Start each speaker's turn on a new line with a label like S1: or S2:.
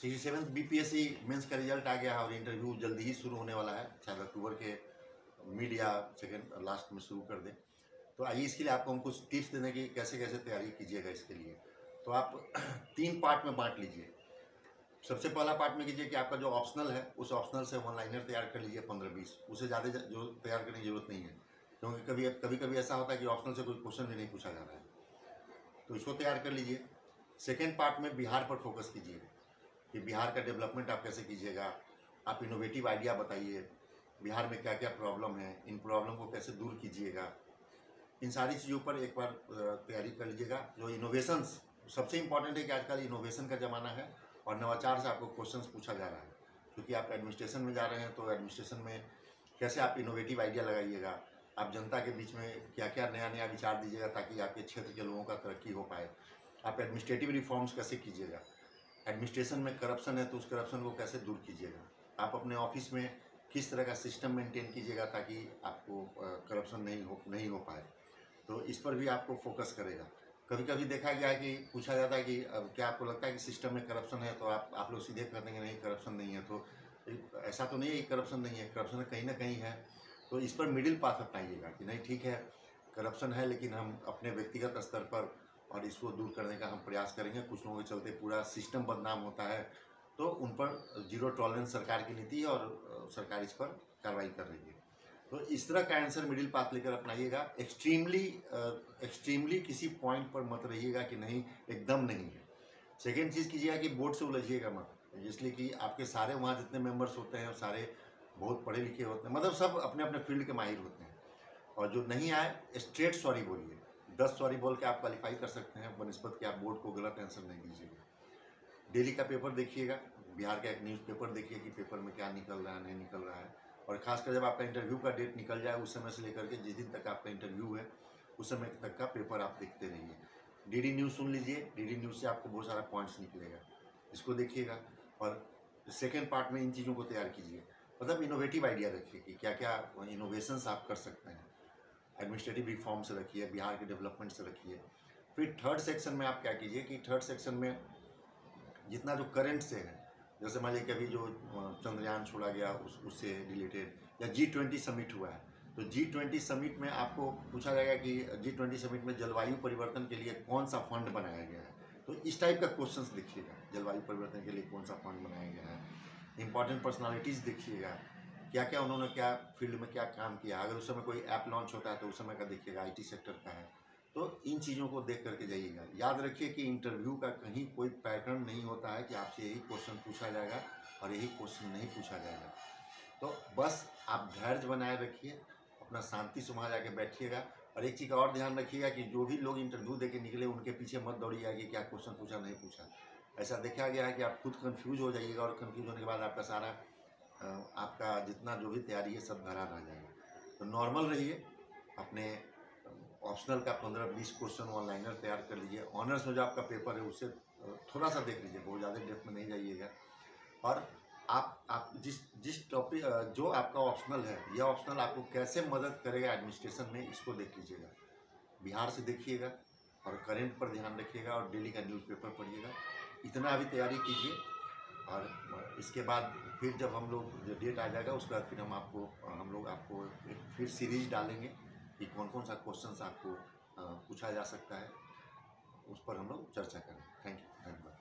S1: 67 BPSC mains का result आ गया है और इंटरव्यू जल्दी ही शुरू होने वाला है, शायद अक्टूबर के मिड या सेकेंड लास्ट में शुरू कर दें। तो आइए इसके लिए आपको हम कुछ टिप्स देने की कैसे कैसे तैयारी कीजिएगा इसके लिए। तो आप 3 पार्ट में बांट लीजिए। सबसे पहला पार्ट में कीजिए कि आपका जो ऑप्शनल है उस ऑप्शनल से वन लाइनर तैयार कर लीजिए 15-20, उससे ज़्यादा जो तैयार करने की जरूरत नहीं है, क्योंकि कभी कभी ऐसा होता है कि ऑप्शनल से कोई क्वेश्चन भी नहीं पूछा जा रहा है, तो इसको तैयार कर लीजिए। सेकेंड पार्ट में बिहार पर फोकस कीजिए कि बिहार का डेवलपमेंट आप कैसे कीजिएगा। आप इनोवेटिव आइडिया बताइए, बिहार में क्या क्या प्रॉब्लम है, इन प्रॉब्लम को कैसे दूर कीजिएगा। इन सारी चीज़ों पर एक बार तैयारी कर लीजिएगा। जो इनोवेशंस सबसे इम्पॉर्टेंट है कि आजकल इनोवेशन का ज़माना है और नवाचार से आपको क्वेश्चंस पूछा जा रहा है, क्योंकि आप एडमिनिस्ट्रेशन में जा रहे हैं। तो एडमिनिस्ट्रेशन में कैसे आप इनोवेटिव आइडिया लगाइएगा, आप जनता के बीच में क्या क्या नया नया विचार दीजिएगा ताकि आपके क्षेत्र के लोगों का तरक्की हो पाए। आप एडमिनिस्ट्रेटिव रिफॉर्म्स कैसे कीजिएगा, एडमिनिस्ट्रेशन में करप्शन है तो उस करप्शन को कैसे दूर कीजिएगा। आप अपने ऑफिस में किस तरह का सिस्टम मेंटेन कीजिएगा ताकि आपको करप्शन नहीं हो पाए। तो इस पर भी आपको फोकस करेगा। कभी कभी देखा गया है कि पूछा जाता है कि अब क्या आपको लगता है कि सिस्टम में करप्शन है, तो आप लोग सीधे कर देंगे नहीं करप्शन नहीं है। तो ऐसा तो नहीं है कि करप्शन नहीं है, करप्शन कहीं ना कहीं है। तो इस पर मिडिल पाथ अपनाइएगा कि नहीं ठीक है करप्शन है, लेकिन हम अपने व्यक्तिगत स्तर पर और इसको दूर करने का हम प्रयास करेंगे। कुछ लोगों के चलते पूरा सिस्टम बदनाम होता है, तो उन पर जीरो टॉलरेंस सरकार की नीति है और सरकार इस पर कार्रवाई कर रही है। तो इस तरह का आंसर मिडिल पाथ लेकर अपनाइएगा। एक्सट्रीमली किसी पॉइंट पर मत रहिएगा कि नहीं एकदम नहीं है। सेकेंड चीज़ कीजिएगा कि बोर्ड से उलझिएगा मत, इसलिए कि आपके सारे वहाँ जितने मेंबर्स होते हैं सारे बहुत पढ़े लिखे होते हैं, मतलब सब अपने अपने फील्ड के माहिर होते हैं। और जो नहीं आए स्ट्रेट सॉरी बोलिए, 10 सॉरी बोल के आप क्वालिफाई कर सकते हैं बनस्पत कि आप बोर्ड को गलत आंसर नहीं दीजिएगा। डेली का पेपर देखिएगा, बिहार का एक न्यूज़पेपर देखिए कि पेपर में क्या निकल रहा है नहीं निकल रहा है। और खासकर जब आपका इंटरव्यू का डेट निकल जाए उस समय से लेकर के जिस दिन तक आपका इंटरव्यू है उस समय तक का पेपर आप देखते रहिए। डीडी न्यूज़ सुन लीजिए, डीडी न्यूज़ से आपको बहुत सारा पॉइंट्स निकलेगा, इसको देखिएगा। और सेकेंड पार्ट में इन चीज़ों को तैयार कीजिए, मतलब इनोवेटिव आइडिया रखिए कि क्या क्या इनोवेशंस आप कर सकते हैं। एडमिनिस्ट्रेटिव रिफॉर्म से रखिए, बिहार के डेवलपमेंट से रखिए। फिर थर्ड सेक्शन में आप क्या कीजिए कि थर्ड सेक्शन में जितना जो करंट से है, जैसे मान लीजिए कभी जो चंद्रयान छोड़ा गया उससे रिलेटेड, या G20 समिट हुआ है, तो G20 समिट में आपको पूछा जाएगा कि G20 समिट में जलवायु परिवर्तन के लिए कौन सा फंड बनाया गया है। तो इस टाइप का क्वेश्चंस देखिएगा, जलवायु परिवर्तन के लिए कौन सा फंड बनाया गया है। इंपॉर्टेंट पर्सनालिटीज़ देखिएगा, क्या क्या उन्होंने क्या फील्ड में क्या काम किया। अगर उस समय कोई ऐप लॉन्च होता है तो उस समय का देखिएगा, IT सेक्टर का है। तो इन चीज़ों को देख करके जाइएगा। याद रखिए कि इंटरव्यू का कहीं कोई पैटर्न नहीं होता है कि आपसे यही क्वेश्चन पूछा जाएगा और यही क्वेश्चन नहीं पूछा जाएगा। तो बस आप धैर्य बनाए रखिए, अपना शांति से वहाँ जाके बैठिएगा। और एक चीज़ का और ध्यान रखिएगा कि जो भी लोग इंटरव्यू दे के निकले उनके पीछे मत दौड़िएगा कि क्या क्वेश्चन पूछा नहीं पूछा। ऐसा देखा गया है कि आप खुद कन्फ्यूज हो जाइएगा और कन्फ्यूज होने के बाद आपका सारा आपका जितना जो भी तैयारी है सब धरा रह जाएगा। तो नॉर्मल रहिए, अपने ऑप्शनल का 15-20 क्वेश्चन वन लाइनर तैयार कर लीजिए। ऑनर्स में जो आपका पेपर है उससे थोड़ा सा देख लीजिए, बहुत ज़्यादा डेप्थ में नहीं जाइएगा। और आप जिस टॉपिक जो आपका ऑप्शनल है, यह ऑप्शनल आपको कैसे मदद करेगा एडमिनिस्ट्रेशन में, इसको देख लीजिएगा। बिहार से देखिएगा और करेंट पर ध्यान रखिएगा और डेली का न्यूज़पेपर पढ़िएगा। इतना अभी तैयारी कीजिए और इसके बाद फिर जब हम लोग जो डेट आ जाएगा उसके बाद फिर हम लोग आपको एक फिर सीरीज डालेंगे कि कौन कौन सा क्वेश्चंस आपको पूछा जा सकता है, उस पर हम लोग चर्चा करें। थैंक यू, धन्यवाद।